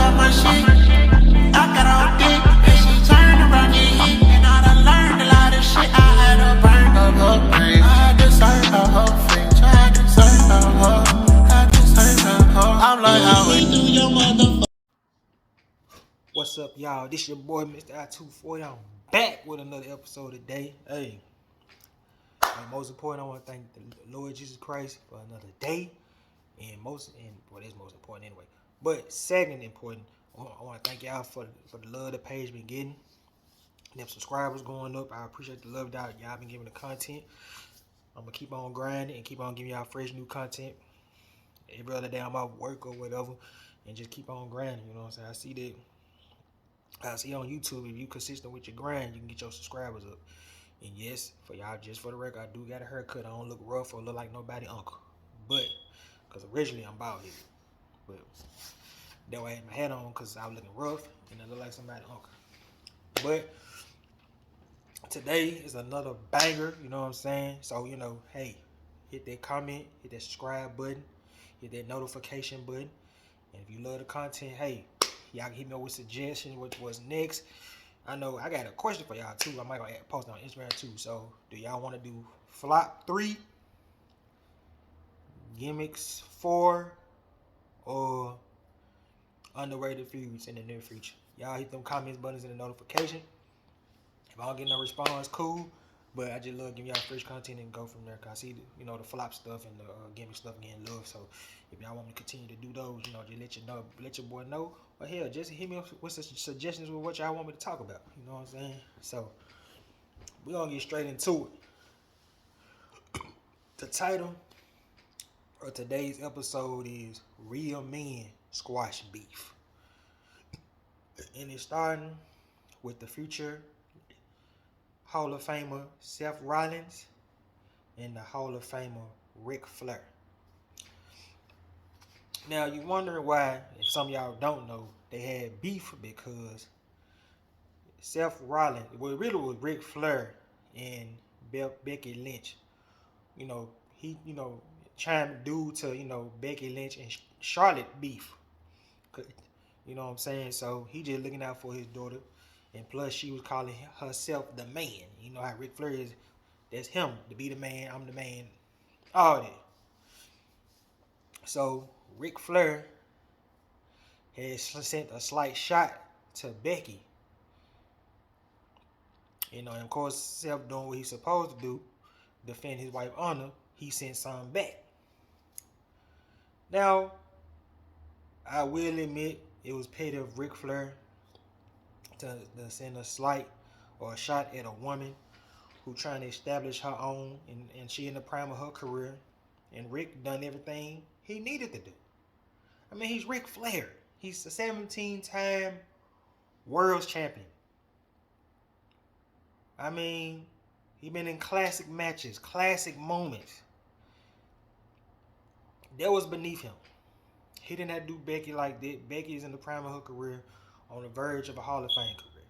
talk my shit. I got on dick, and she turned around and hit. And I done learned a lot of shit. I had her burn up her brain. I deserve her fridge. I deserve her. I deserve her. I'm like, how we do your motherfucker? What's up, y'all? This your boy, Mr. I-240. I'm back with another episode today. Hey, most important, I want to thank the Lord Jesus Christ for another day. And that's most important anyway. But second important, I want to thank y'all for the love the page been getting. Them subscribers going up. I appreciate the love that y'all been giving the content. I'm going to keep on grinding and keep on giving y'all fresh new content every other day I'm off work or whatever. And just keep on grinding, you know what I'm saying? I see on YouTube, if you consistent with your grind, you can get your subscribers up. And yes, for y'all, just for the record, I do got a haircut. I don't look rough or look like nobody uncle. But, because originally I'm bald headed. But, that way I had my hat on because I was looking rough and I look like somebody uncle. But, today is another banger, you know what I'm saying? So, hey, hit that comment, hit that subscribe button, hit that notification button. And if you love the content, hey, y'all can hit me up with suggestions, what's next. I know I got a question for y'all too. I might gonna post it on Instagram too. So, do y'all want to do flop 3, gimmicks 4, or underrated feuds in the near future? Y'all hit them comments buttons and the notification. If I don't get no response, cool. But I just love giving y'all fresh content and go from there. Cause I see the flop stuff and the gimmick stuff getting love. So if y'all want me to continue to do those, just let your boy know. Or hell, just hit me up with some suggestions with what y'all want me to talk about. You know what I'm saying? So we're gonna get straight into it. The title of today's episode is Real Men Squash Beef. And it's starting with the future Hall of Famer Seth Rollins and the Hall of Famer Ric Flair. Now, you're wondering why, if some of y'all don't know, they had beef because Seth Rollins, well, it really was Ric Flair and Becky Lynch. He, chimed due to, Becky Lynch and Charlotte beef. You know what I'm saying? So he just looking out for his daughter. And plus, she was calling herself the man. You know how Ric Flair is. That's him. To be the man, I'm the man. All that. So, Ric Flair has sent a slight shot to Becky. And of course, Seth doing what he's supposed to do, defend his wife's honor, he sent some back. Now, I will admit, it was petty of Ric Flair to send a slight or a shot at a woman who trying to establish her own, and she in the prime of her career, and Rick done everything he needed to do. I mean, he's Ric Flair. He's a 17-time world champion. I mean, he been in classic matches, classic moments. That was beneath him. He did not do Becky like that. Becky is in the prime of her career, on the verge of a Hall of Fame career.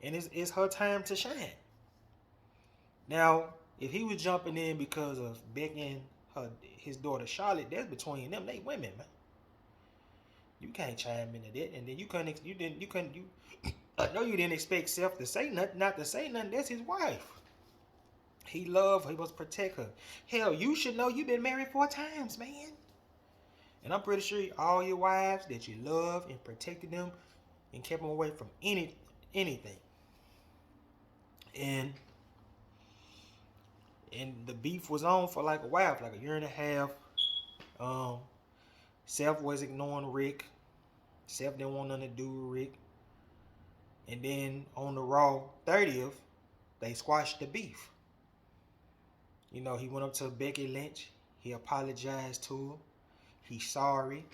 And it's her time to shine. Now, if he was jumping in because of Becky and his daughter Charlotte, that's between them. They women, man. You can't chime into that, and then I know you didn't expect Seth to say nothing, not to say nothing. That's his wife. He loved her. He must protect her. Hell, you should know you've been married 4 times, man. And I'm pretty sure all your wives that you love and protected them and kept them away from anything. And the beef was on for like a while, for like a year and a half. Seth was ignoring Rick. Seth didn't want nothing to do with Rick. And then on the Raw 30th, they squashed the beef. He went up to Becky Lynch. He apologized to her. He's sorry.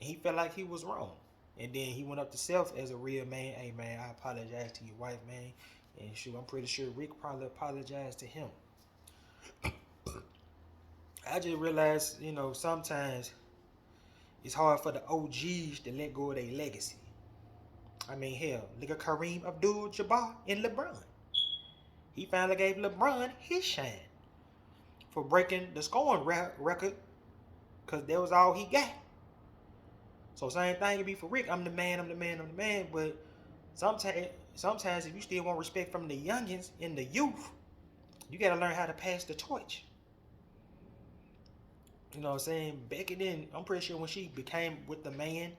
And he felt like he was wrong. And then he went up to Seth as a real man. Hey, man, I apologize to your wife, man. And shoot, I'm pretty sure Rick probably apologized to him. I just realized, sometimes it's hard for the OGs to let go of their legacy. I mean, hell, look at Kareem Abdul-Jabbar and LeBron. He finally gave LeBron his shine for breaking the scoring record because that was all he got. So same thing can be for Rick. I'm the man, I'm the man, I'm the man. But sometimes if you still want respect from the youngins in the youth, you gotta learn how to pass the torch. You know what I'm saying? Becky then, I'm pretty sure when she became with the man,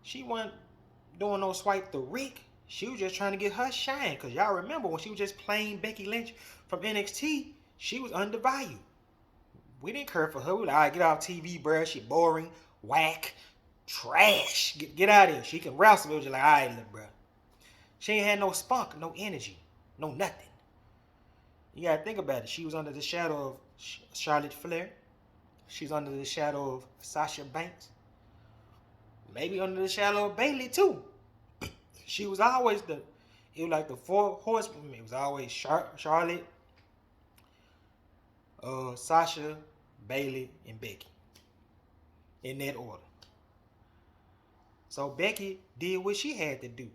she wasn't doing no swipe to Rick. She was just trying to get her shine. Cause y'all remember when she was just playing Becky Lynch from NXT, she was undervalued. We didn't care for her. We were like, all right, get off TV, bruh. She boring, whack, trash. Get out of here. She can wrestle. We was just like, all right, look, bruh. She ain't had no spunk, no energy, no nothing. You gotta think about it. She was under the shadow of Charlotte Flair. She's under the shadow of Sasha Banks. Maybe under the shadow of Bayley too. She was always it was like the four horsewomen. It was always Charlotte, Sasha, Bayley, and Becky. In that order. So Becky did what she had to do.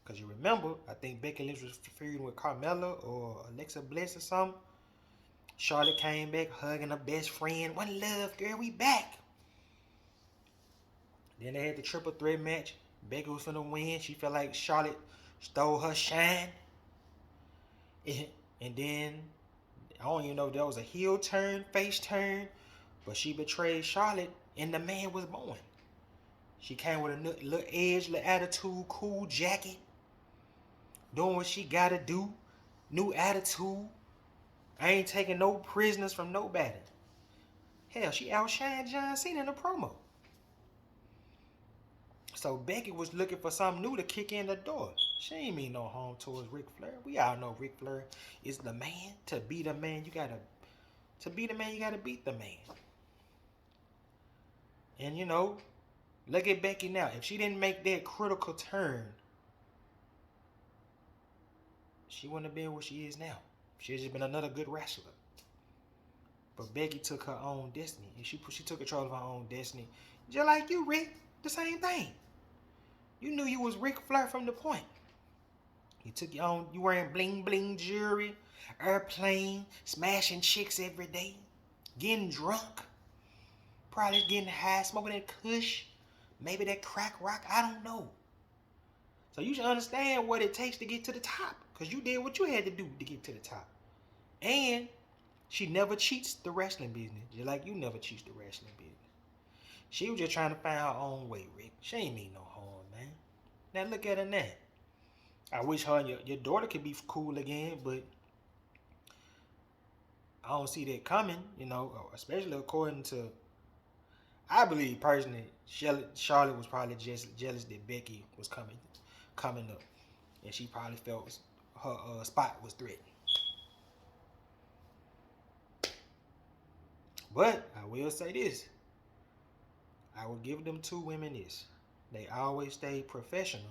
Because you remember, I think Becky Lynch was feuding with Carmella or Alexa Bliss or something. Charlotte came back hugging her best friend. One love, girl, we back. Then they had the triple threat match. Becky was finna win. She felt like Charlotte stole her shine. And then, I don't even know if that was a heel turn, face turn, but she betrayed Charlotte and the man was born. She came with a little edge, little attitude, cool jacket. Doing what she gotta do. New attitude. I ain't taking no prisoners from nobody. Hell, she outshined John Cena in the promo. So Becky was looking for something new to kick in the door. She ain't mean no harm towards Ric Flair. We all know Ric Flair is the man. To be the man, you gotta beat the man. And you know, look at Becky now. If she didn't make that critical turn, she wouldn't have been where she is now. She'd just been another good wrestler. But Becky took her own destiny. And she took control of her own destiny. Just like you, Rick. The same thing. You knew you was Ric Flair from the point. You took your own, you wearing bling bling jewelry, airplane, smashing chicks every day, getting drunk, probably getting high, smoking that kush, maybe that crack rock, I don't know. So you should understand what it takes to get to the top. Because you did what you had to do to get to the top. And she never cheats the wrestling business. Just like you never cheats the wrestling business. She was just trying to find her own way, Rick. She ain't mean no harm, man. Now look at her now. I wish her and your daughter could be cool again, but I don't see that coming, you know, especially according to, I believe personally, Charlotte was probably just jealous that Becky was coming up. And she probably felt her spot was threatened. But I will say this. I will give them two women this. They always stay professional.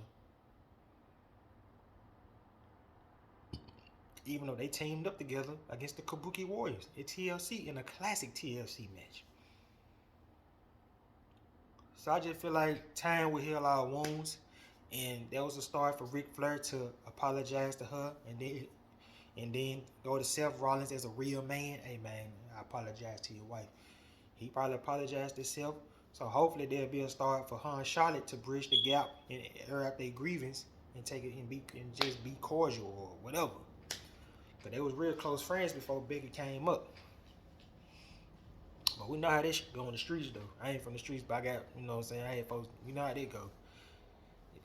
Even though they teamed up together against the Kabuki Warriors at TLC in a classic TLC match. So I just feel like time will heal our wounds. And that was a start for Ric Flair to apologize to her. And then go to Seth Rollins as a real man. Hey man, I apologize to your wife. He probably apologized to Seth. So hopefully there'll be a start for her and Charlotte to bridge the gap and air out their grievance and take it and just be cordial or whatever. But they was real close friends before Becky came up. But we know how this shit go in the streets though. I ain't from the streets, but I got, you know what I'm saying, I had folks, we know how they go.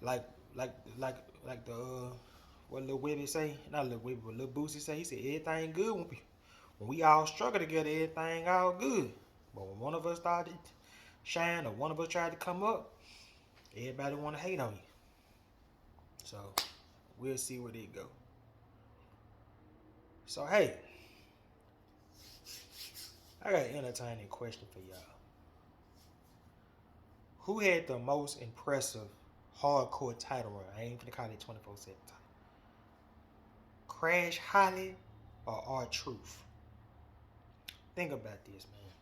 Like the what Lil Webby say? Not Lil Webby, but Lil Boosie say. He said everything good when we all struggle together, everything all good. But when one of us started shine or one of us tried to come up, everybody want to hate on you. So we'll see where they go. So hey, I got an entertaining question for y'all. Who had the most impressive hardcore title run? I ain't gonna call it 24/7 title. Crash Holly or R-Truth? Think about this, man.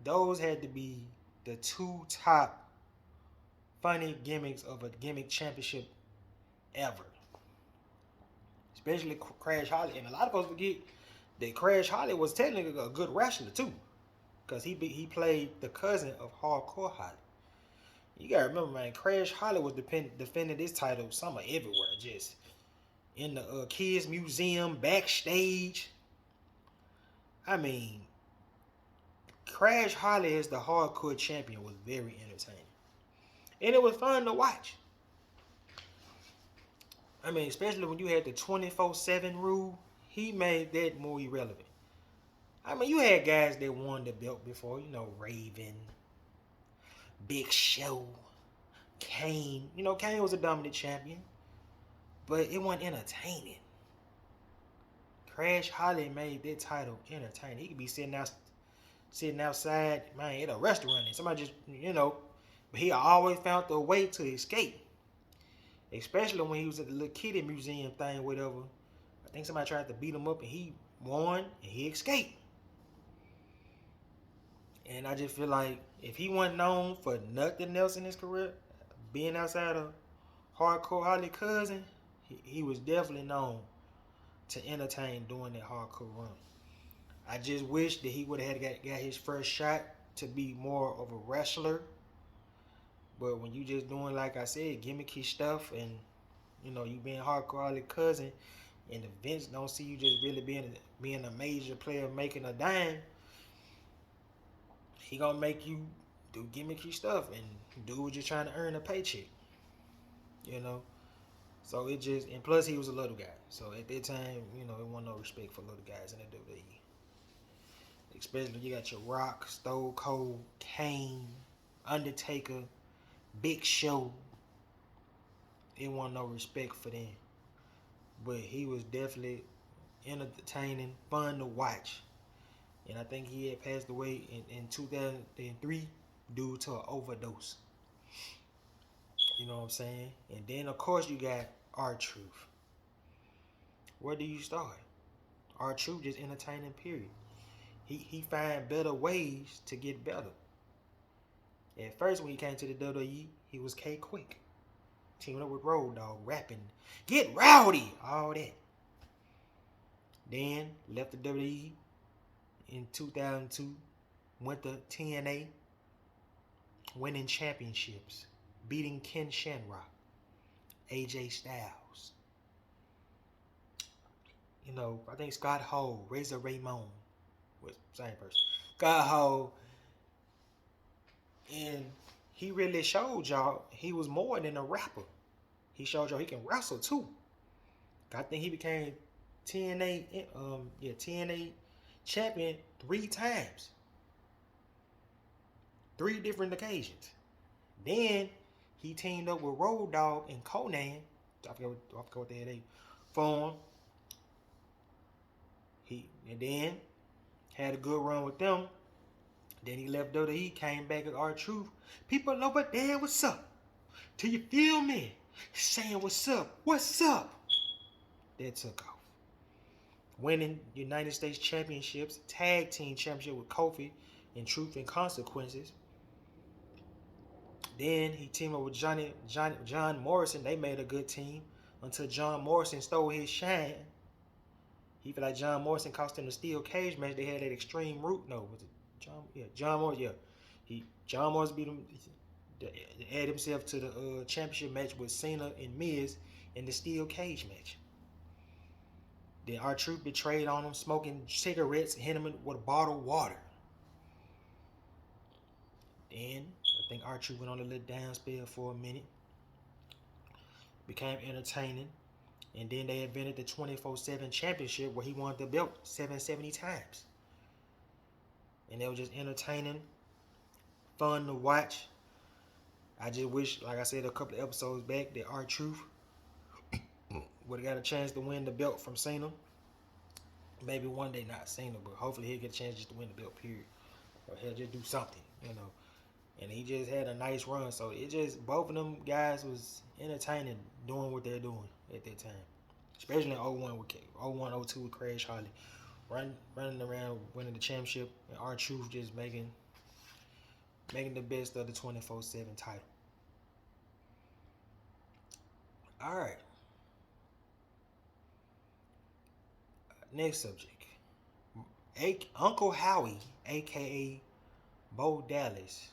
Those had to be the two top funny gimmicks of a gimmick championship ever. Especially Crash Holly. And a lot of folks forget that Crash Holly was technically a good wrestler too. Because he played the cousin of Hardcore Holly. You gotta remember, man, Crash Holly was defending this title somewhere everywhere, just in the kids museum, backstage. I mean, Crash Holly as the hardcore champion was very entertaining. And it was fun to watch. I mean, especially when you had the 24/7 rule, he made that more irrelevant. I mean, you had guys that won the belt before, you know, Raven, Big Show, Kane. You know, Kane was a dominant champion, but it wasn't entertaining. Crash Holly made that title entertaining. He could be sitting outside, man, at a restaurant, and somebody just, you know, but he always found a way to escape. Especially when he was at the little kitty museum thing, whatever. I think somebody tried to beat him up and he won and he escaped. And I just feel like if he wasn't known for nothing else in his career, being outside of Hardcore Holly cousin, he was definitely known to entertain during that hardcore run. I just wish that he would have got his first shot to be more of a wrestler. But when you just doing, like I said, gimmicky stuff, and you know you being Hardcore Holly cousin, and the Vince don't see you just really being a major player making a dime, he gonna make you do gimmicky stuff, and dude was just trying to earn a paycheck, you know. So it just, and plus he was a little guy, so at that time, you know, it wasn't no respect for little guys in the WWE. Especially you got your Rock, Stone Cold, Kane, Undertaker, Big Show. It wasn't no respect for them. But he was definitely entertaining, fun to watch. And I think he had passed away in 2003 due to an overdose. You know what I'm saying? And then, of course, you got R-Truth. Where do you start? R-Truth just entertaining, period. He find better ways to get better. At first, when he came to the WWE, he was K-Quick. Teaming up with Road Dogg, rapping, get rowdy, all that. Then, left the WWE in 2002, went to TNA, winning championships, beating Ken Shamrock, AJ Styles. You know, I think Scott Hall, Razor Ramon, was the same person. Scott Hall, and he really showed y'all he was more than a rapper. He showed y'all he can wrestle too. I think he became TNA champion 3 times. 3 different occasions. Then he teamed up with Road Dogg and Conan. I forgot what they formed. And then had a good run with them. Then he left WWE, came back as R-Truth. People over there, what's up? Till you feel me? Saying what's up? What's up? That took off. Winning United States Championships, Tag Team Championship with Kofi in Truth and Consequences. Then he teamed up with John Morrison. They made a good team until John Morrison stole his shine. He felt like John Morrison cost him the steel cage match. They had that Extreme Root. No, was it John? Yeah, John Morrison. Yeah, John Morrison beat him. Add himself to the championship match with Cena and Miz in the steel cage match. Then R-Truth betrayed on him, smoking cigarettes, and hit him with a bottle of water. Then I think R-Truth went on a little down spell for a minute. Became entertaining. And then they invented the 24/7 championship where he won the belt 770 times. And it was just entertaining, fun to watch. I just wish, like I said a couple of episodes back, that R-Truth would have got a chance to win the belt from Cena. Maybe one day, not Cena, but hopefully he'll get a chance just to win the belt, period. Or he'll just do something, you know. And he just had a nice run. So it just, both of them guys was entertaining doing what they're doing at that time. Especially in 01-02 with Crash Holly. Running around, winning the championship, and R-Truth just making the best of the 24/7 title. Alright. Next subject. Uncle Howie, a.k.a. Bo Dallas,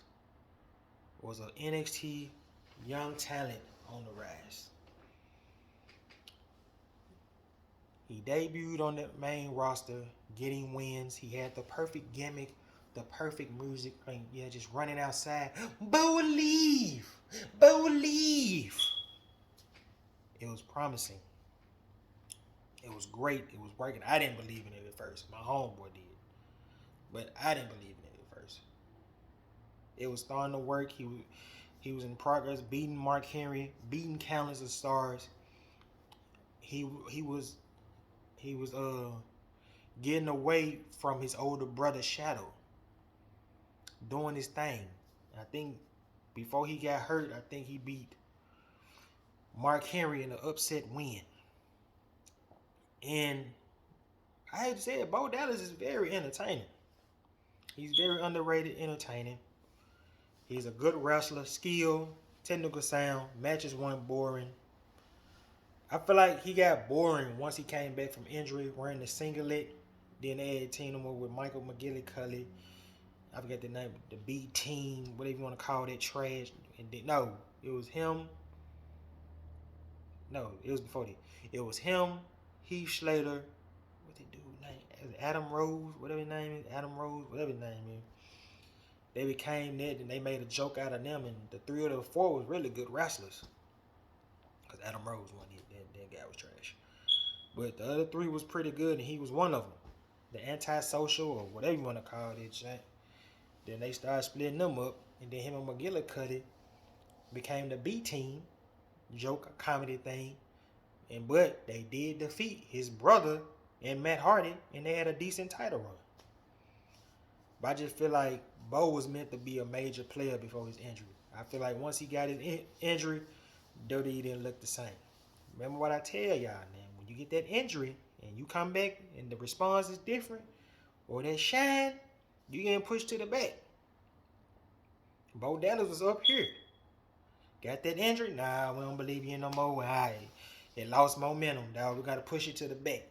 was an NXT young talent on the rise. He debuted on the main roster, getting wins. He had the perfect gimmick, the perfect music. I mean, yeah, just running outside. Believe! Believe! It was promising. It was great. It was working. I didn't believe in it at first. My homeboy did. But I didn't believe in it at first. It was starting to work. He was in progress, beating Mark Henry, beating countless of stars. He was getting away from his older brother Shadow, doing his thing. I think before he got hurt, I think he beat Mark Henry in an upset win. And I had to say it, Bo Dallas is very entertaining. He's very underrated, entertaining. He's a good wrestler, skill, technical sound. Matches weren't boring. I feel like he got boring once he came back from injury, wearing the singlet. Then they had teamed him up with Michael McGillicuddy. I forget the name, the B team, whatever you want to call that trash. And then, no, it was him. No, it was before that. It was him, Heath Slater, what's the dude's name? Adam Rose, whatever his name is. Adam Rose, whatever his name is. They became that, and they made a joke out of them. And the 3 of the 4 was really good wrestlers. Because Adam Rose wasn't it. That guy was trash. But the other 3 was pretty good, and he was one of them. The antisocial, or whatever you want to call it, Jack. Then they started splitting them up, and then him and McGillicuddy became the B team, joke comedy thing. But they did defeat his brother and Matt Hardy, and they had a decent title run. But I just feel like Bo was meant to be a major player before his injury. I feel like once he got his injury, WWE didn't look the same. Remember what I tell y'all, man. When you get that injury and you come back and the response is different, or that shine, you getting pushed to the back. Bo Dallas was up here. Got that injury? Nah, we don't believe you no more. It lost momentum, dog. We got to push it to the back.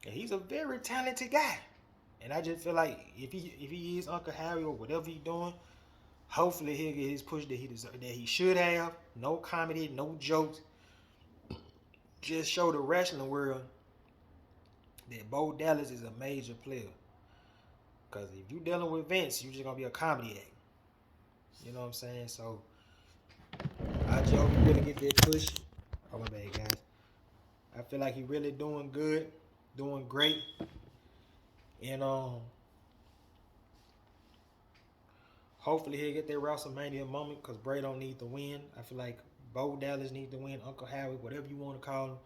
And he's a very talented guy. And I just feel like if he is Uncle Harry or whatever he's doing, hopefully he'll get his push that he should have. No comedy, no jokes. Just show the wrestling world that Bo Dallas is a major player. Because if you're dealing with Vince, you're just going to be a comedy act. You know what I'm saying? So, I just hope he really get that push. Oh, my bad, guys. I feel like he really doing good, doing great. And hopefully he'll get that WrestleMania moment because Bray don't need to win. I feel like Bo Dallas needs to win. Uncle Howie, whatever you want to call him.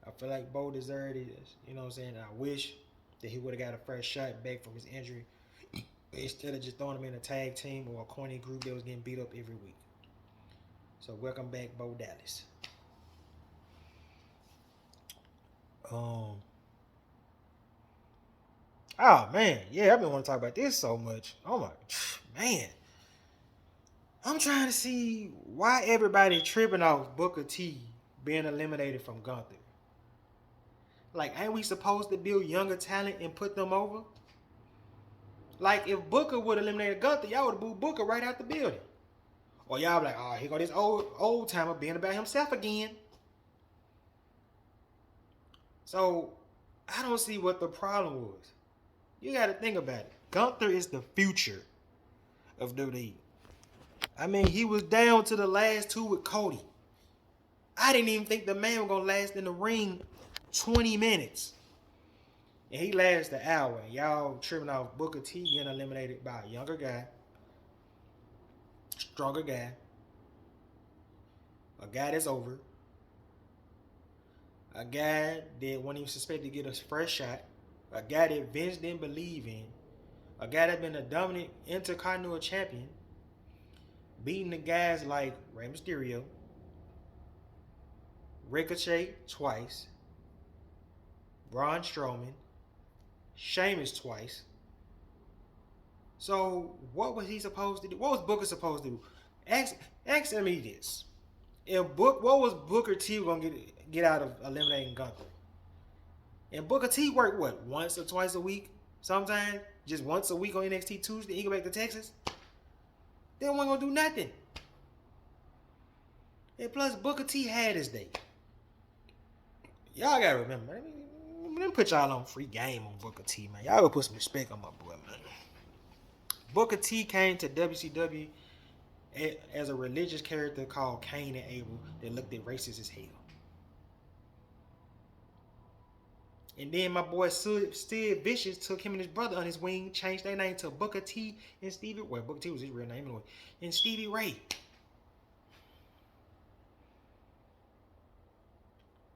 I feel like Bo deserved it. You know what I'm saying? I wish that he would have got a fresh shot back from his injury instead of just throwing him in a tag team or a corny group that was getting beat up every week. So welcome back, Bo Dallas. Oh man, yeah, I've been wanting to talk about this so much. Oh my man. I'm trying to see why everybody tripping off Booker T being eliminated from Gunther. Like, ain't we supposed to build younger talent and put them over? Like, if Booker would have eliminated Gunther, y'all would have booed Booker right out the building. Or y'all be like, oh, here go this old timer being about himself again. So, I don't see what the problem was. You got to think about it. Gunther is the future of WWE. I mean, he was down to the last 2 with Cody. I didn't even think the man was going to last in the ring 20 minutes. And he lasted an hour. And y'all tripping off Booker T getting eliminated by a younger guy. Stronger guy. A guy that's over. A guy that wasn't even suspected to get a fresh shot. A guy that Vince didn't believe in. A guy that's been a dominant Intercontinental champion. Beating the guys like Rey Mysterio. Ricochet twice. Braun Strowman. Sheamus twice. So what was he supposed to do? What was Booker supposed to do? Ask me this. What was Booker T gonna get out of eliminating Gunther? And Booker T worked what, once or twice a week? Sometimes just once a week on NXT Tuesday. He go back to Texas. They weren't gonna do nothing. And plus, Booker T had his day. Y'all gotta remember, man. Let me put y'all on free game on Booker T, man. Y'all gotta put some respect on my boy, man. Booker T came to WCW as a religious character called Cain and Abel that looked at racist as hell. And then my boy Sid Vicious took him and his brother on his wing, changed their name to Booker T and Stevie. Well, Booker T was his real name anyway. And Stevie Ray.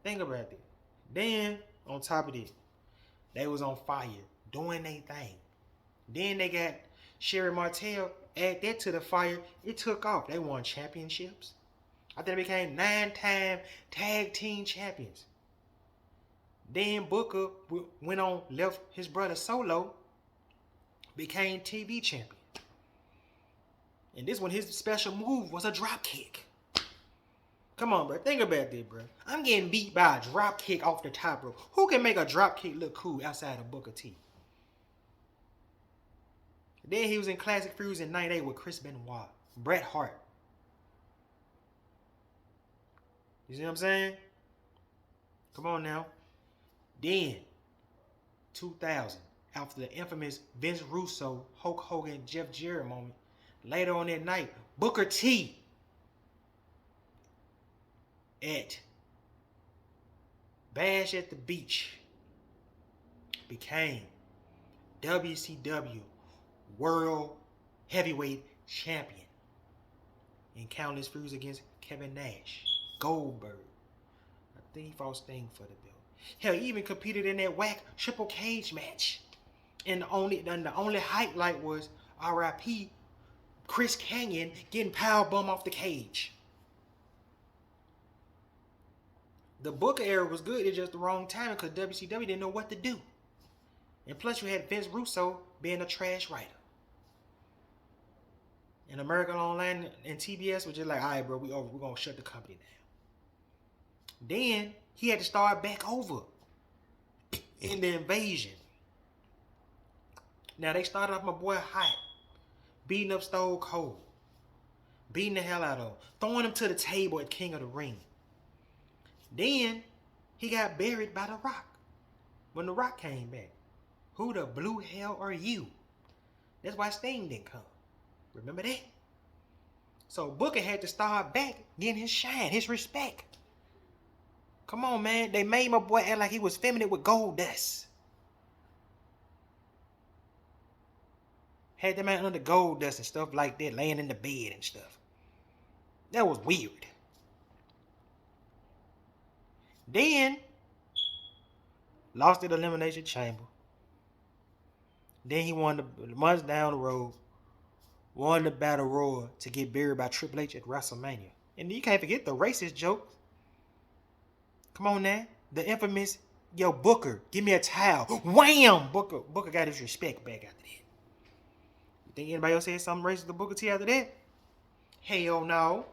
Think about that. Then, on top of this, they was on fire, doing their thing. Then they got Sherry Martel, add that to the fire, it took off. They won championships. I think they became 9-time tag team champions. Then Booker went on, left his brother Solo, became TV champion. And this one, his special move was a drop kick. Come on, bro. Think about this, bro. I'm getting beat by a drop kick off the top rope. Who can make a drop kick look cool outside of Booker T? Then he was in Classic Feuds in '98 with Chris Benoit, Bret Hart. You see what I'm saying? Come on now. Then, 2000, after the infamous Vince Russo, Hulk Hogan, Jeff Jarrett moment, later on that night, Booker T at Bash at the Beach became WCW World Heavyweight Champion in countless feuds against Kevin Nash, Goldberg. I think he fought Sting for the belt. Hell, he even competed in that whack triple cage match. And the only highlight was R.I.P. Chris Kanyon getting powerbomb off the cage. The Booker era was good, it's just the wrong timing because WCW didn't know what to do. And plus you had Vince Russo being a trash writer. And American Online and TBS was just like, all right, bro, we're going to shut the company down. Then he had to start back over in the Invasion. Now they started off my boy hot, beating up Stone Cold, beating the hell out of him, throwing him to the table at King of the Ring. Then he got buried by The Rock when The Rock came back. Who the blue hell are you? That's why Sting didn't come. Remember that? So Booker had to start back getting his shine, his respect. Come on, man. They made my boy act like he was feminine with gold dust. Had the man under gold dust and stuff like that, laying in the bed and stuff. That was weird. Then, lost at Elimination Chamber. Then he won the months down the road, won the Battle Royal to get buried by Triple H at WrestleMania. And you can't forget the racist joke. Come on now. The infamous, yo, Booker, give me a towel. Wham! Booker got his respect back after that. You think anybody else said something racist to Booker T after that? Hell no.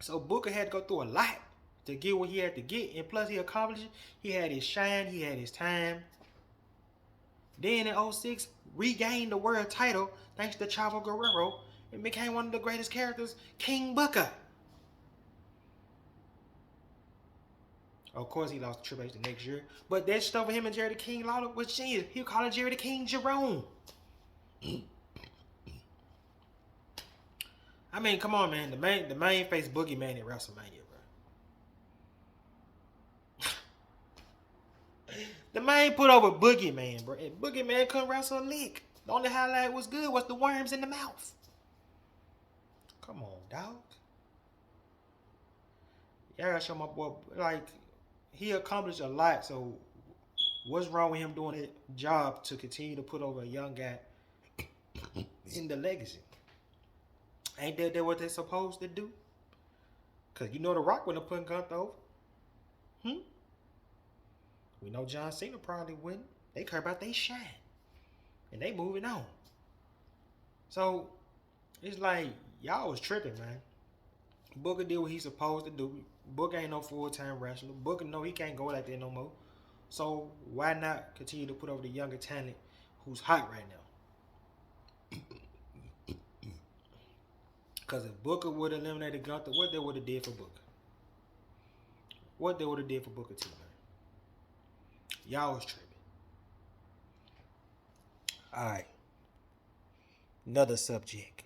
So Booker had to go through a lot to get what he had to get. And plus he accomplished it. He had his shine. He had his time. Then in 06, regained the world title thanks to Chavo Guerrero and became one of the greatest characters, King Booker. Of course, he lost to Triple H the next year. But that stuff with him and Jerry the King Lawler was genius. He would call it Jerry the King Jerome. I mean, come on, man. The main face Boogeyman at WrestleMania, bro. The main put over Boogeyman, bro. And Boogeyman couldn't wrestle a lick. The only highlight was good was the worms in the mouth. Come on, dog. Yeah, I gotta show my boy, like, he accomplished a lot, so what's wrong with him doing a job to continue to put over a young guy in the legacy? Ain't that what they're supposed to do? Because you know The Rock wouldn't have put Gunther over. We know John Cena probably wouldn't. They care about they shine. And they moving on. So, it's like, y'all was tripping, man. Booker did what he's supposed to do. Booker ain't no full-time wrestler. Booker know he can't go like that no more. So, why not continue to put over the younger talent who's hot right now? Because if Booker would have eliminated Gunther, what they would have did for Booker? What they would have did for Booker T, man? Y'all was tripping. All right. Another subject.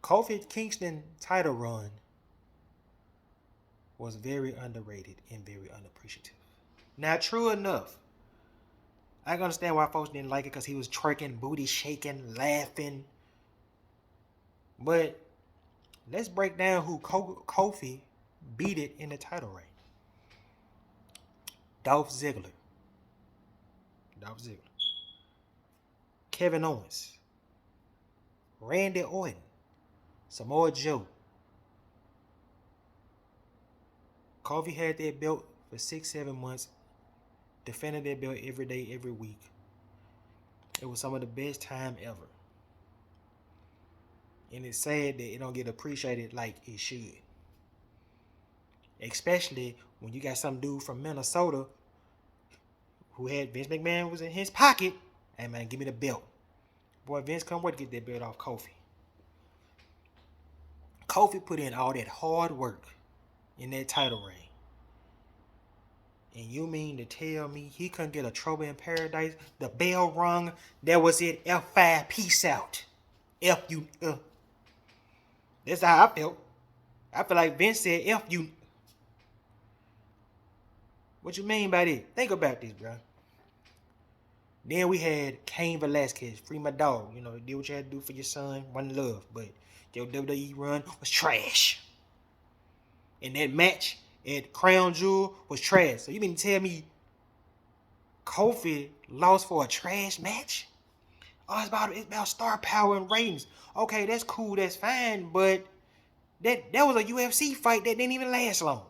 Kofi Kingston title run was very underrated and very unappreciative. Now, true enough, I can understand why folks didn't like it because he was twerking, booty shaking, laughing. But let's break down who Kofi beat it in the title reign. Dolph Ziggler. Kevin Owens. Randy Orton. Samoa Joe. Kofi had that belt for 6-7 months. Defended that belt every day, every week. It was some of the best time ever. And it's sad that it don't get appreciated like it should. Especially when you got some dude from Minnesota who had Vince McMahon was in his pocket. Hey man, give me the belt. Boy, Vince come wait to get that belt off Kofi. Kofi put in all that hard work in that title reign. And you mean to tell me he couldn't get a Trouble in Paradise? The bell rung. That was it. F5. Peace out. F you. That's how I felt. I feel like Vince said F you. What you mean by that? Think about this, bro. Then we had Cain Velasquez. Free my dog. You know, did what you had to do for your son. One love. But your WWE run was trash. And that match at Crown Jewel was trash. So you mean to tell me Kofi lost for a trash match? Oh, it's about star power and ratings. Okay, that's cool, that's fine, but that was a UFC fight that didn't even last long.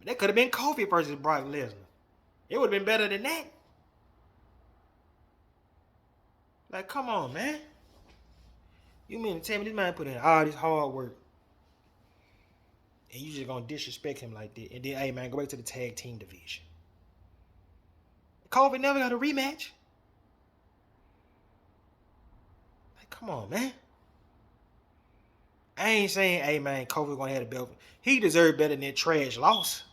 That could have been Kofi versus Brock Lesnar. It would have been better than that. Like, come on, man. You mean to tell me this man put in all this hard work and you just gonna disrespect him like that? And then, hey man, go back to the tag team division. Kofi never got a rematch. Like, come on, man. I ain't saying, hey man, Kofi gonna have the belt. He deserved better than that trash loss.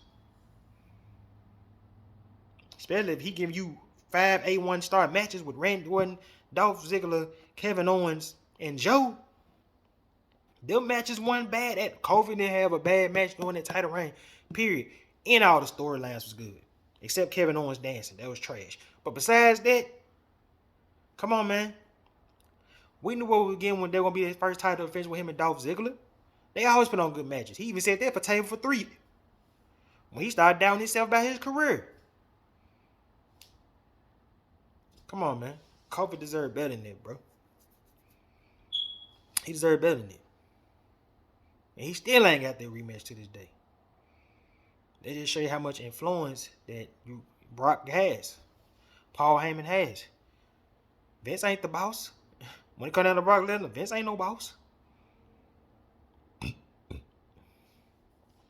Especially if he give you 5 A1 star matches with Randy Orton, Dolph Ziggler, Kevin Owens, and Joe. Them matches weren't bad. Kofi didn't have a bad match during that title reign. Period. And all the storylines was good. Except Kevin Owens dancing. That was trash. But besides that, come on, man. We knew what we were getting when they were going to be his first title defense with him and Dolph Ziggler. They always put on good matches. He even said that for Table for 3. When he started doubting himself about his career. Come on, man. Kofi deserved better than that, bro. He deserved better than that. And he still ain't got that rematch to this day. They just show you how much influence that Brock has. Paul Heyman has. Vince ain't the boss. When it comes down to Brock Lesnar, Vince ain't no boss.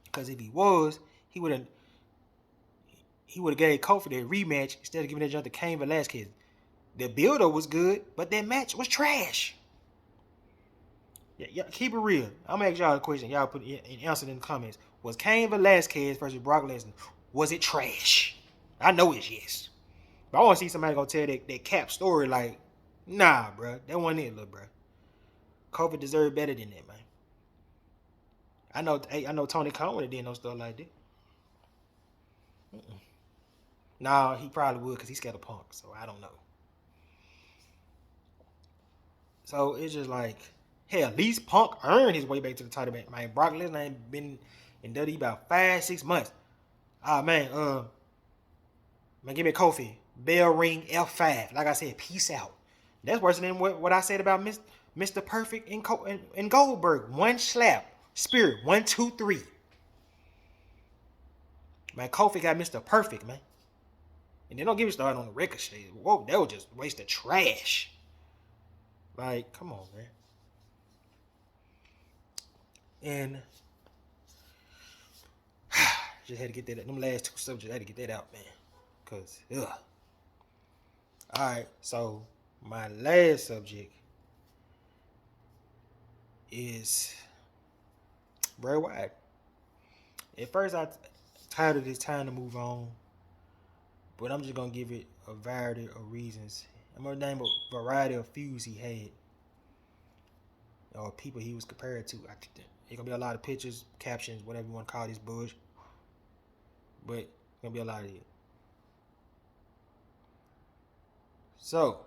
Because if he was, he would have gave Kofi that rematch instead of giving that jump to Cain Velasquez. The build-up was good, but that match was trash. Yeah, keep it real. I'm gonna ask y'all a question. Y'all put an answer in the comments. Was Cain Velasquez versus Brock Lesnar, was it trash? I know it's yes. But I want to see somebody gonna tell that cap story like, nah, bro, that wasn't it, little bro. Kofi deserved better than that, man. I know Tony Khan would have did no stuff like that. Nah, he probably would because he's scared of Punk, so I don't know. So it's just like, hell, at least Punk earned his way back to the title match. Man, Brock Lesnar ain't been in WWE about 5-6 months. Man, give me Kofi. Bell ring F5. Like I said, peace out. That's worse than what I said about Mr. Perfect and Goldberg. One slap. Spirit. 1, 2, 3. Man, Kofi got Mr. Perfect, man. And then don't get me started on the Ricochet. Whoa, that was just a waste of trash. Like, come on, man. And just had to get that. Them last two subjects, I had to get that out, man. Cause, ugh. All right, so my last subject is Bray Wyatt. At first, I titled it "Time to Move On," but I'm just gonna give it a variety of reasons. I'm gonna name a variety of feuds he had, or people he was compared to. It's gonna be a lot of pictures, captions, whatever you want to call this bush, but it's gonna be a lot of it. So,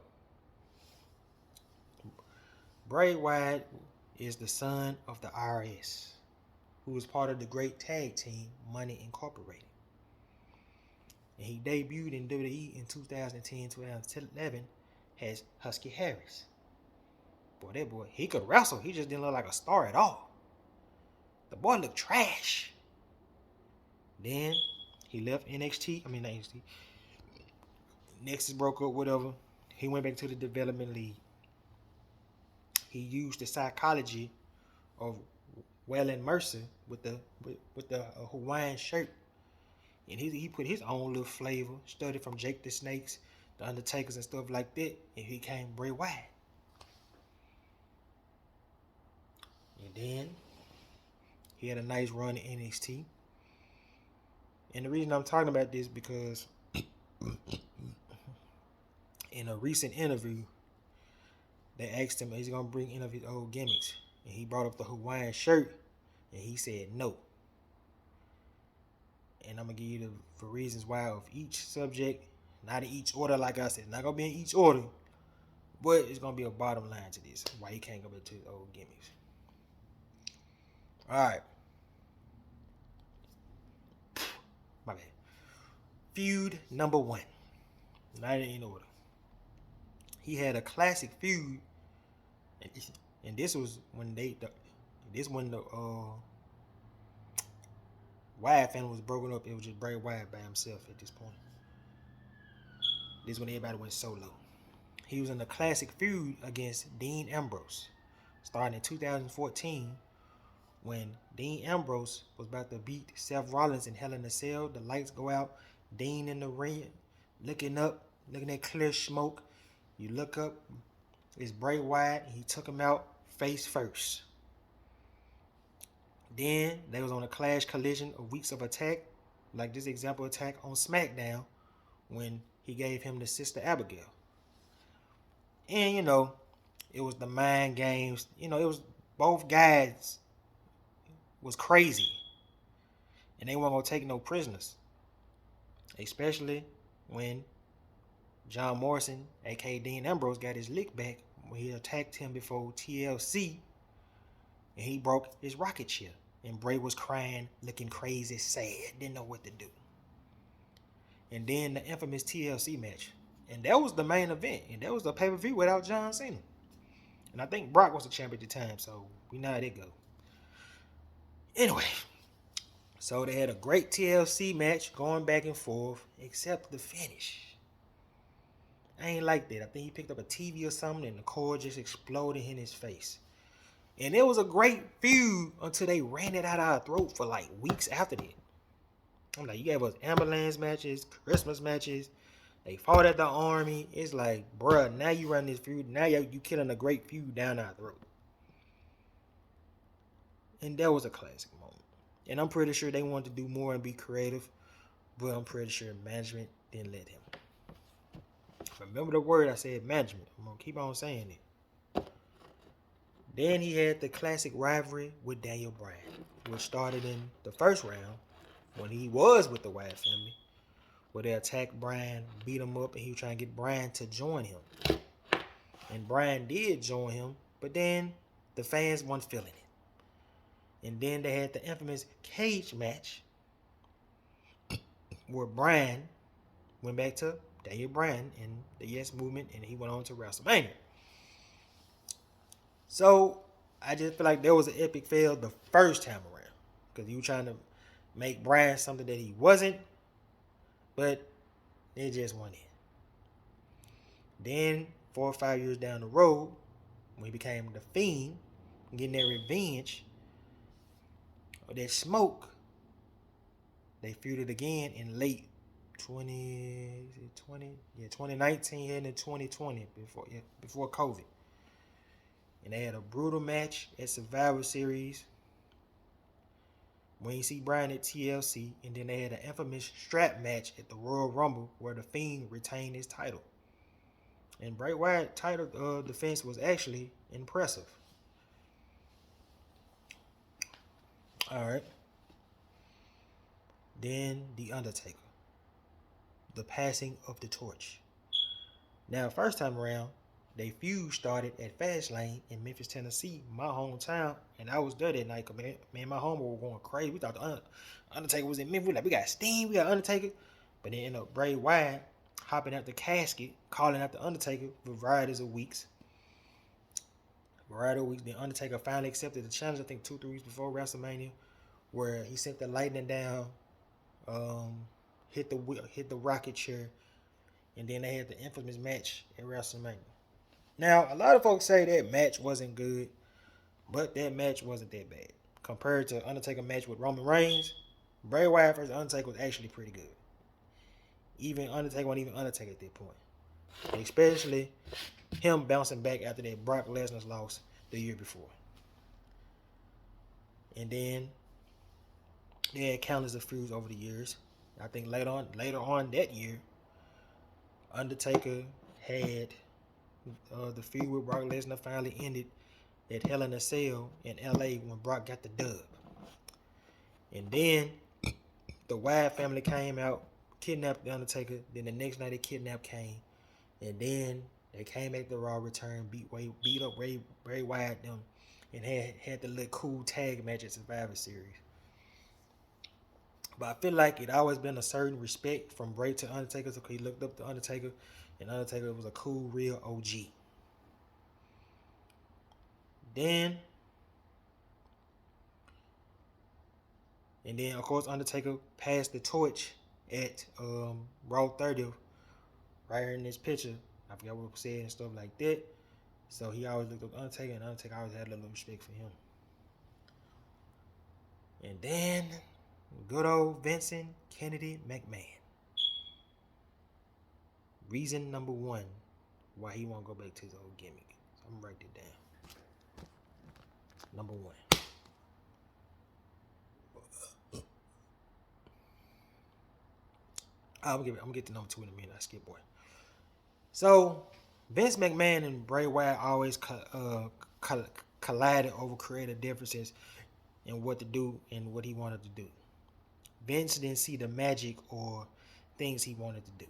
Bray Wyatt is the son of the IRS, who was part of the great tag team Money Incorporated. And he debuted in WWE in 2010-2011 as Husky Harris. Boy, that boy, he could wrestle. He just didn't look like a star at all. The boy looked trash. Then he left NXT. I mean, not NXT. Nexus broke up, whatever. He went back to the Development League. He used the psychology of Waylon Mercer with the Hawaiian shirt, and he put his own little flavor, studied from Jake the Snakes, the Undertakers, and stuff like that, and he became Bray Wyatt. And then he had a nice run in NXT. And the reason I'm talking about this because in a recent interview, they asked him, is he going to bring any of his old gimmicks? And he brought up the Hawaiian shirt, and he said no. And I'm going to give you the reasons why of each subject, not in each order, like I said. It's not going to be in each order, but it's going to be a bottom line to this, why he can't go back to his old gimmicks. All right. My bad. Feud number 1. Not in order. He had a classic feud, and this was when the Wyatt family was broken up. It was just Bray Wyatt by himself at this point. This is when everybody went solo. He was in a classic feud against Dean Ambrose, starting in 2014, when Dean Ambrose was about to beat Seth Rollins in Hell in a Cell. The lights go out. Dean in the ring, looking up, looking at clear smoke. You look up, it's Bray Wyatt. He took him out face first. Then they was on a Clash collision of Weeks of Attack, like this example attack on SmackDown, when he gave him the Sister Abigail. And, it was the mind games. It was both guys was crazy. And they weren't going to take no prisoners. Especially when John Morrison, a.k.a. Dean Ambrose, got his lick back when he attacked him before TLC. And he broke his rocket ship. And Bray was crying, looking crazy, sad, didn't know what to do. And then the infamous TLC match. And that was the main event. And that was the pay-per-view without John Cena. And I think Brock was the champion at the time, so we know how that go. Anyway, so they had a great TLC match going back and forth, except the finish. I ain't like that. I think he picked up a TV or something and the cord just exploded in his face. And it was a great feud until they ran it out of our throat for like weeks after that. I'm like, you gave us ambulance matches, Christmas matches. They fought at the army. It's like, bruh, now you run this feud. Now you killing a great feud down our throat. And that was a classic moment. And I'm pretty sure they wanted to do more and be creative. But I'm pretty sure management didn't let him. Remember the word I said, management. I'm going to keep on saying it. Then he had the classic rivalry with Daniel Bryan, which started in the first round when he was with the Wyatt family, where they attacked Bryan, beat him up, and he was trying to get Bryan to join him. And Bryan did join him, but then the fans weren't feeling it. And then they had the infamous cage match where Bryan went back to Daniel Bryan and the Yes Movement, and he went on to WrestleMania. So I just feel like there was an epic fail the first time around, because you were trying to make Bryan something that he wasn't, but it just went in. Then 4 or 5 years down the road, when he became the Fiend, getting that revenge or that smoke, they feuded again in late Yeah, 2019 heading into 2020 before COVID. And they had a brutal match at Survivor Series. When you see Bryan at TLC, and then they had an infamous strap match at the Royal Rumble where the Fiend retained his title. And Bray Wyatt title defense was actually impressive. All right. Then The Undertaker. The passing of the torch. Now, first time around, they feud started at Fastlane in Memphis, Tennessee, my hometown, and I was there that night. Cause man, my homie were going crazy. We thought the Undertaker was in Memphis. Like, we got Sting, we got Undertaker, but then ended up Bray Wyatt hopping out the casket, calling out the Undertaker for varieties of weeks. The Undertaker finally accepted the challenge. I think 2-3 weeks before WrestleMania, where he sent the lightning down, hit the rocket chair, and then they had the infamous match at WrestleMania. Now, a lot of folks say that match wasn't good, but that match wasn't that bad. Compared to Undertaker match with Roman Reigns, Bray Wyatt versus Undertaker was actually pretty good. Even Undertaker wasn't even Undertaker at that point. Especially him bouncing back after that Brock Lesnar's loss the year before. And then they had countless of feuds over the years. I think later on that year, Undertaker had the feud with Brock Lesnar finally ended at Hell in a Cell in LA when Brock got the dub. And then the Wyatt family came out, kidnapped the Undertaker. Then the next night they kidnapped Kane. And then they came back to Raw Return, beat up Bray Wyatt them, and had the little cool tag match at Survivor Series. But I feel like it always been a certain respect from Bray to Undertaker, so he looked up to Undertaker, and Undertaker was a cool, real OG. Then of course Undertaker passed the torch at Raw 30th, right here in this picture. I forgot what was said and stuff like that. So he always looked up to Undertaker, and Undertaker always had a little respect for him. And then good old Vincent Kennedy McMahon. Reason number one why he won't go back to his old gimmick. So I'm gonna write it down. Number one. I'm gonna get to number two in a minute. I skip boy. So Vince McMahon and Bray Wyatt always collided over creative differences in what to do and what he wanted to do. Vince didn't see the magic or things he wanted to do.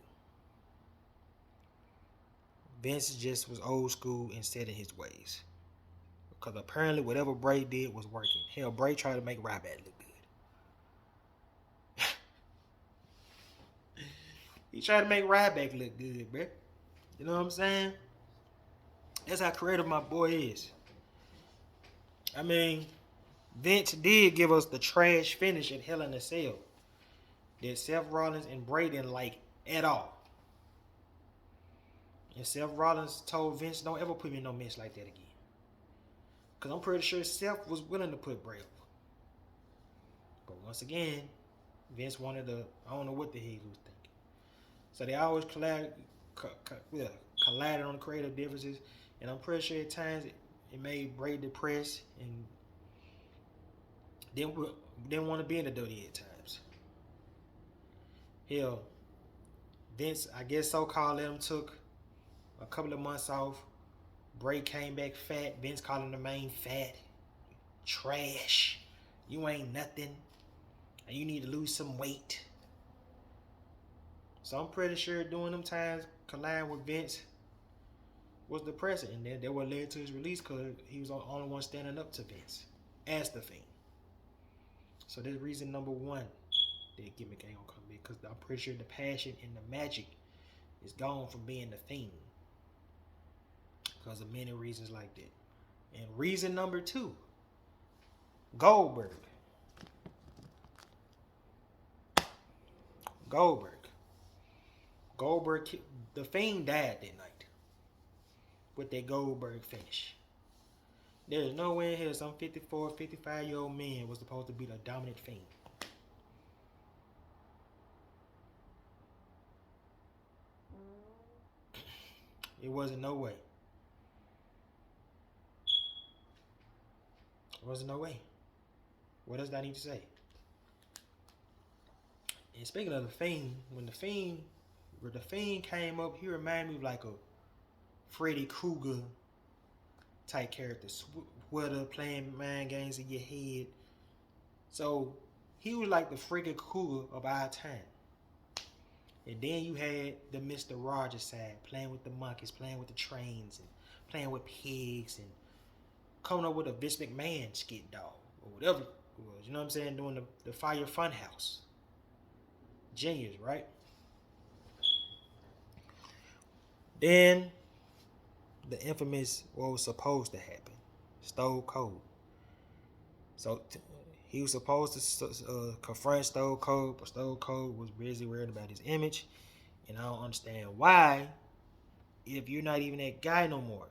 Vince just was old school and set in his ways. Because apparently whatever Bray did was working. Hell, Bray tried to make Ryback look good. He tried to make Ryback look good, bro. You know what I'm saying? That's how creative my boy is. I mean, Vince did give us the trash finish at Hell in a Cell that Seth Rollins and Bray didn't like at all. And Seth Rollins told Vince, don't ever put me in no mess like that again. Because I'm pretty sure Seth was willing to put Bray over. But once again, Vince wanted to, I don't know what the hell he was thinking. So they always collided on creative differences. And I'm pretty sure at times it made Bray depressed and didn't want to be in the WWE at times. Hell, Vince, I guess so-called, let him took a couple of months off. Bray came back fat. Vince called him the main fat. Trash. You ain't nothing. And you need to lose some weight. So I'm pretty sure during them times, colliding with Vince was depressing. And then that what led to his release because he was the only one standing up to Vince as the Fiend. So that's reason number one that gimmick ain't gonna come back. Because I'm pretty sure the passion and the magic is gone from being the Fiend. Because of many reasons like that. And reason number two, Goldberg. The Fiend died that night with that Goldberg finish. There's no way in hell some 54, 55-year-old man was supposed to be the dominant Fiend. It wasn't no way. It wasn't no way. What else do I need to say? And speaking of the Fiend, when the Fiend came up, he reminded me of like a Freddy Krueger type character, sweater, playing mind games in your head. So he was like the Freddy Krueger of our time. And then you had the Mr. Rogers side, playing with the monkeys, playing with the trains, and playing with pigs, and coming up with a Vince McMahon skit dog, or whatever it was. You know what I'm saying? Doing the Fire Funhouse. Genius, right? Then the infamous what was supposed to happen, Stone Cold. So he was supposed to confront Stone Cold, but Stone Cold was busy worried about his image, and I don't understand why. If you're not even that guy no more,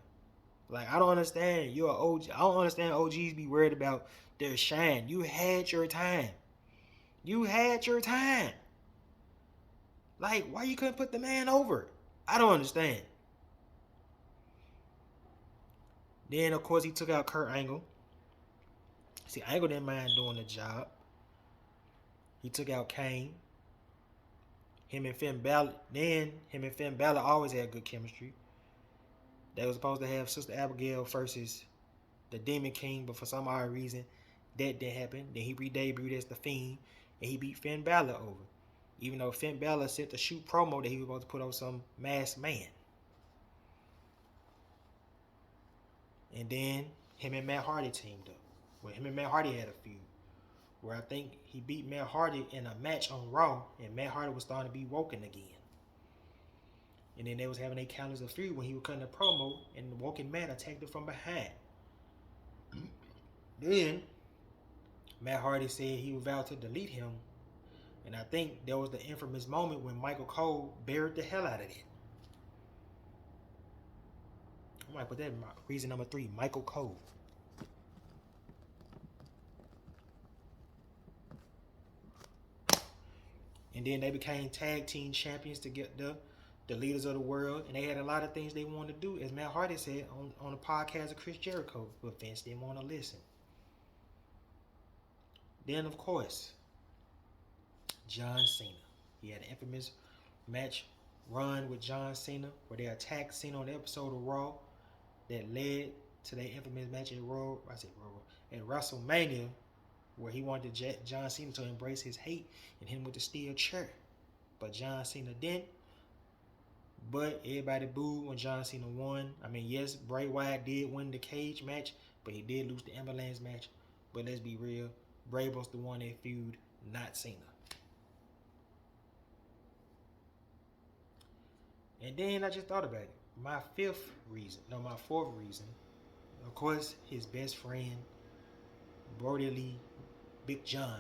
like I don't understand. You're an OG. I don't understand OGs be worried about their shine. You had your time. You had your time. Like, why you couldn't put the man over? I don't understand. Then, of course, he took out Kurt Angle. See, Angle didn't mind doing the job. He took out Kane. Him and Finn Balor always had good chemistry. They were supposed to have Sister Abigail versus the Demon King, but for some odd reason, that didn't happen. Then he re-debuted as the Fiend, and he beat Finn Balor over. Even though Finn Balor sent the shoot promo that he was supposed to put on some masked man. And then him and Matt Hardy teamed up. Well, him and Matt Hardy had a feud where I think he beat Matt Hardy in a match on Raw, and Matt Hardy was starting to be woken again. And then they was having a counters of feud when he was cutting a promo, and the woken Matt attacked him from behind. Then Matt Hardy said he was about to delete him. And I think there was the infamous moment when Michael Cole buried the hell out of it. I might put that in my reason number 3, Michael Cole. And then they became tag team champions to get the leaders of the world. And they had a lot of things they wanted to do, as Matt Hardy said on the podcast of Chris Jericho. But Vince didn't want to listen. Then, of course, John Cena. He had an infamous match run with John Cena where they attacked Cena on the episode of Raw that led to their infamous match at WrestleMania, where he wanted John Cena to embrace his hate and hit him with the steel chair. But John Cena didn't. But everybody booed when John Cena won. I mean, yes, Bray Wyatt did win the cage match, but he did lose the ambulance match. But let's be real, Bray was the one that feud, not Cena. And then I just thought about it. My fourth reason, of course, his best friend, Brody Lee, Big John.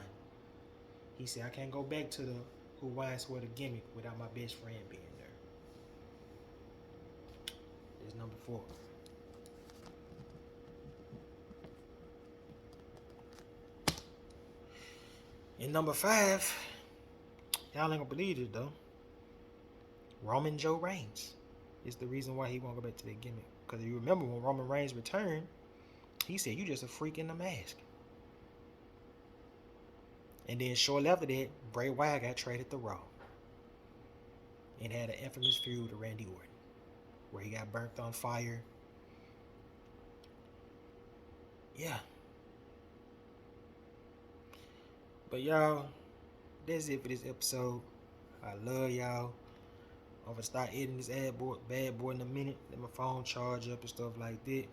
He said, I can't go back to the Hawaiian sweater gimmick without my best friend being there. That's number 4. And number 5, y'all ain't gonna believe it though. Roman Joe Reigns is the reason why he won't go back to that gimmick. Because if you remember when Roman Reigns returned, he said, you just a freak in the mask. And then shortly after that, Bray Wyatt got traded to Raw. And had an infamous feud with Randy Orton, where he got burnt on fire. Yeah. But y'all, that's it for this episode. I love y'all. I'm gonna start editing this bad boy in a minute. Let my phone charge up and stuff like that.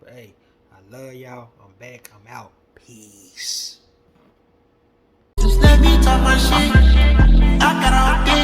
But hey, I love y'all. I'm back. I'm out. Peace. Just let me talk my shit. I got all day.